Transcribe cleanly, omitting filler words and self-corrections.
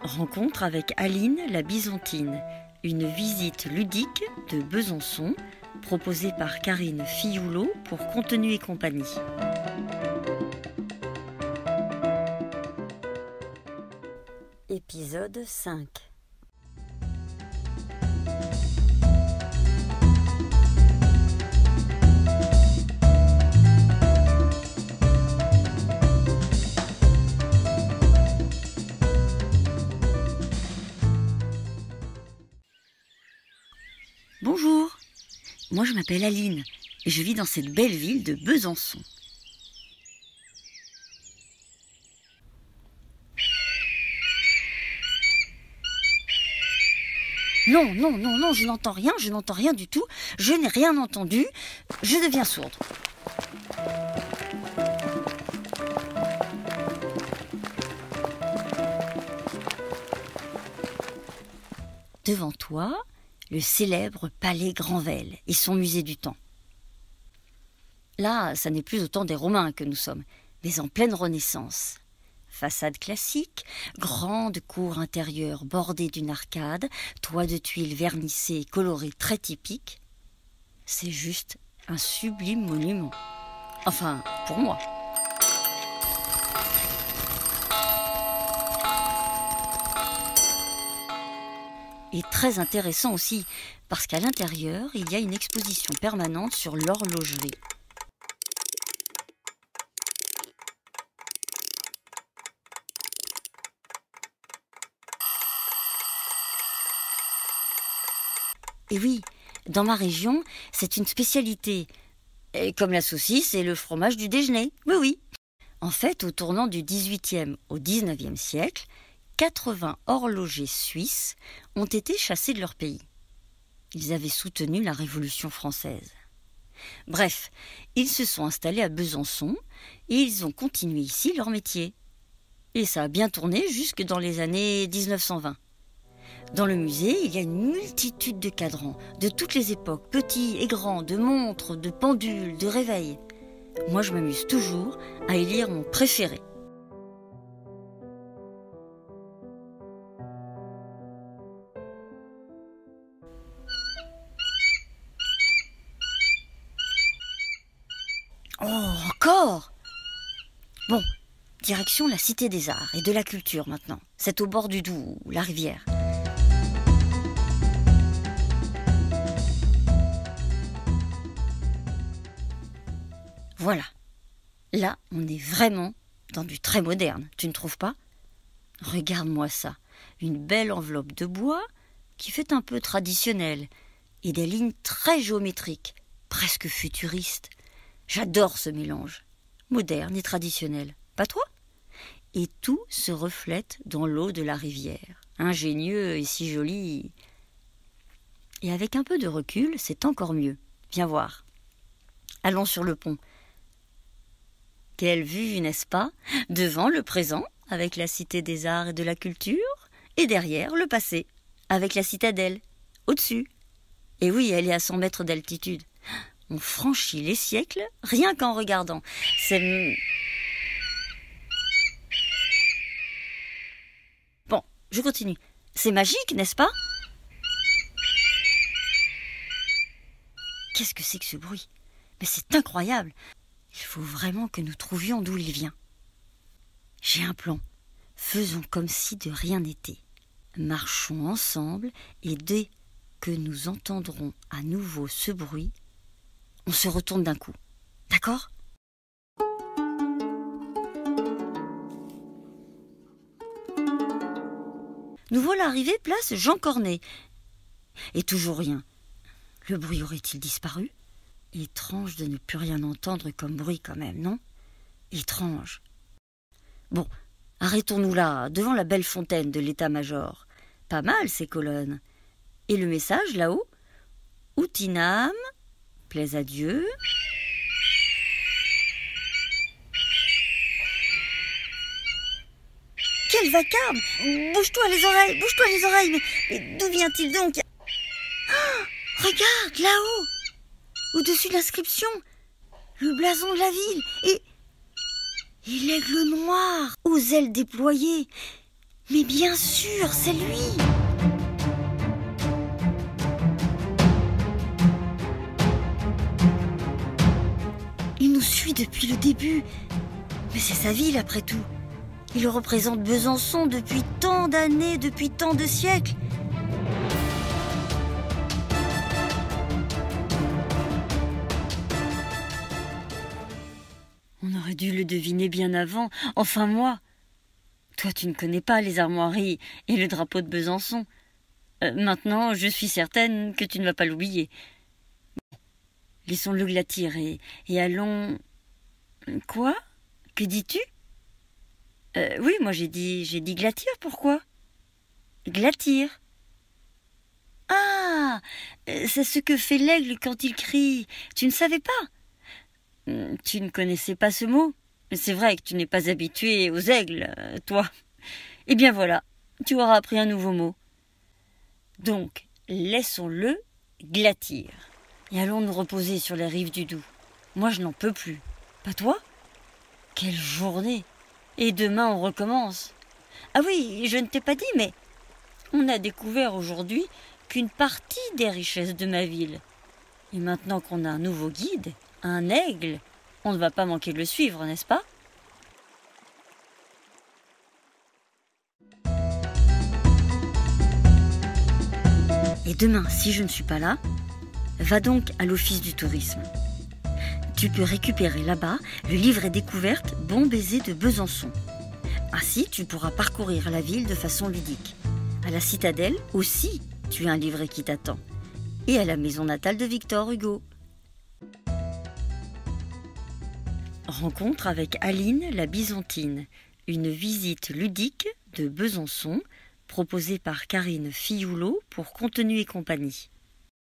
Rencontre avec Aline la Byzantine, une visite ludique de Besançon, proposée par Karine Fioulot pour Contenu et compagnie. Épisode 5. Bonjour, moi je m'appelle Aline et je vis dans cette belle ville de Besançon. Non, je n'entends rien du tout, je n'ai rien entendu, je deviens sourde. Devant toi, le célèbre palais Granvelle et son musée du temps. Là, ça n'est plus au temps des Romains que nous sommes, mais en pleine Renaissance. Façade classique, grande cour intérieure bordée d'une arcade, toit de tuiles vernissé et coloré très typique. C'est juste un sublime monument. Enfin, pour moi. Et très intéressant aussi, parce qu'à l'intérieur, il y a une exposition permanente sur l'horlogerie. Et oui, dans ma région, c'est une spécialité, et comme la saucisse et le fromage du déjeuner. Oui. En fait, au tournant du XVIIIe au XIXe siècle, 80 horlogers suisses ont été chassés de leur pays. Ils avaient soutenu la Révolution française. Bref, ils se sont installés à Besançon et ils ont continué ici leur métier. Et ça a bien tourné jusque dans les années 1920. Dans le musée, il y a une multitude de cadrans, de toutes les époques, petits et grands, de montres, de pendules, de réveils. Moi, je m'amuse toujours à élire mon préféré. Oh, encore! Bon, direction la Cité des Arts et de la Culture maintenant. C'est au bord du Doubs, la rivière. Voilà. Là, on est vraiment dans du très moderne, tu ne trouves pas? Regarde-moi ça. Une belle enveloppe de bois qui fait un peu traditionnelle et des lignes très géométriques, presque futuristes. J'adore ce mélange, moderne et traditionnel. Pas toi? Et tout se reflète dans l'eau de la rivière. Ingénieux et si joli. Et avec un peu de recul, c'est encore mieux. Viens voir. Allons sur le pont. Quelle vue, n'est-ce pas? Devant le présent, avec la Cité des Arts et de la Culture, et derrière le passé, avec la citadelle, au-dessus. Et oui, elle est à 100 mètres d'altitude. On franchit les siècles rien qu'en regardant. C'est... Bon, je continue. C'est magique, n'est-ce pas? Qu'est-ce que c'est que ce bruit? Mais c'est incroyable! Il faut vraiment que nous trouvions d'où il vient. J'ai un plan. Faisons comme si de rien n'était. Marchons ensemble et dès que nous entendrons à nouveau ce bruit, on se retourne d'un coup. D'accord ? Nous voilà arrivés place Jean Cornet. Et toujours rien. Le bruit aurait-il disparu ? Étrange de ne plus rien entendre comme bruit quand même, non? Étrange. Bon, arrêtons-nous là, devant la belle fontaine de l'état-major. Pas mal ces colonnes. Et le message là-haut? Utinam, plaise à Dieu. Quel vacarme! Bouge-toi les oreilles, mais d'où vient-il donc? Oh, regarde, là-haut! Au-dessus de l'inscription, le blason de la ville et l'aigle noir aux ailes déployées. Mais bien sûr, c'est lui! Il nous suit depuis le début. Mais c'est sa ville après tout. Il représente Besançon depuis tant d'années, depuis tant de siècles. On aurait dû le deviner bien avant, enfin moi. Toi, tu ne connais pas les armoiries et le drapeau de Besançon. Maintenant, je suis certaine que tu ne vas pas l'oublier. Laissons-le glatir et allons... Quoi? Que dis-tu? Oui, moi j'ai dit glatir, pourquoi? Glatir. Ah, c'est ce que fait l'aigle quand il crie. Tu ne savais pas? Tu ne connaissais pas ce mot? C'est vrai que tu n'es pas habitué aux aigles, toi. Eh bien voilà, tu auras appris un nouveau mot. Donc, laissons-le glatir. Et allons nous reposer sur les rives du Doubs. Moi, je n'en peux plus. Pas toi? Quelle journée! Et demain, on recommence. Ah oui, je ne t'ai pas dit, mais on a découvert aujourd'hui qu'une partie des richesses de ma ville. Et maintenant qu'on a un nouveau guide, un aigle, on ne va pas manquer de le suivre, n'est-ce pas? Et demain, si je ne suis pas là, va donc à l'office du tourisme. Tu peux récupérer là-bas le livret découverte Bon baiser de Besançon. Ainsi, tu pourras parcourir la ville de façon ludique. À la citadelle aussi, tu as un livret qui t'attend. Et à la maison natale de Victor Hugo. Rencontre avec Aline la Byzantine, une visite ludique de Besançon proposée par Karine Fioulot pour Contenu et compagnie.